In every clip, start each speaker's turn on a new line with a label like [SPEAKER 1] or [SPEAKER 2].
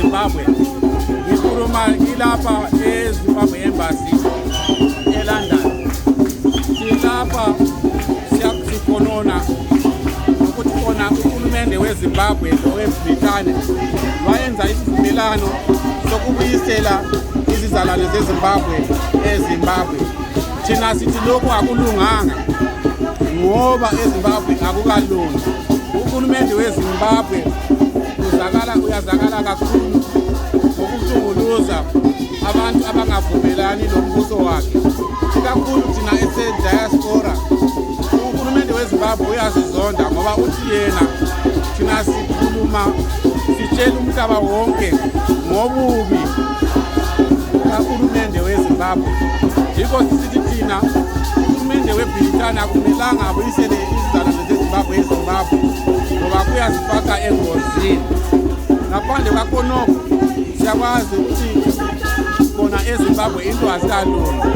[SPEAKER 1] eZimbabwe. Ngikhuluma ngilapha eZimbabwe Embassy eLondon. Silapha siyakusikhonona ukuthi khona uhulumende weZimbabwe noweBrithani wayenza isivumelano sokubuyisela izizalwane zeZimbabwe eZimbabwe. Thina sithi lokhu akulunganga ngoba eZimbabwe akukalungi. Uhulumende weZimbabwe uyazakala kakhulu ngokuhlunguluza abantu abangavumelani nombuso wakhe, ikakhulu thina ese-diaspora. Uhulumende weZimbabwe uyasizonda ngoba uthi yena thina sikhuluma sitshela umhlaba wonke ngobubi kahulumende weZimbabwe. Yikho sithi thina uhulumende weBrithani akumelanga abuyisele izizalwane zeZimbabwe eZimbabwe ngoba kuyazifaka engozini. Ngaphandle kwakhonokho siyakwazi ukuthi khona eZimbabwe into azikalungi.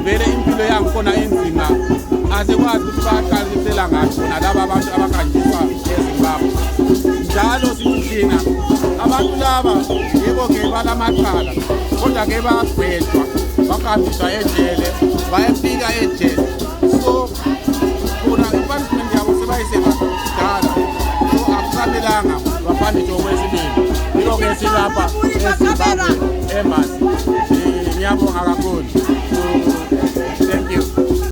[SPEAKER 1] Vele impilo yangikhona inzima, asikwazi ukuthi baqalisela ngakhona laba abantu abakanjiswa eZimbabwe. Njalo sithi thina abantu laba yebo-ke balamacala, kodwa-ke bagwetshwa bahambiswa ejele, bayefika ejele. So khona i-punishment yabo sebayisebadala, so akufanelanga bapanishe okwesibili. Yiko-ke silapha eZimbabwe Embassy. Ngiyabonga kakhulu.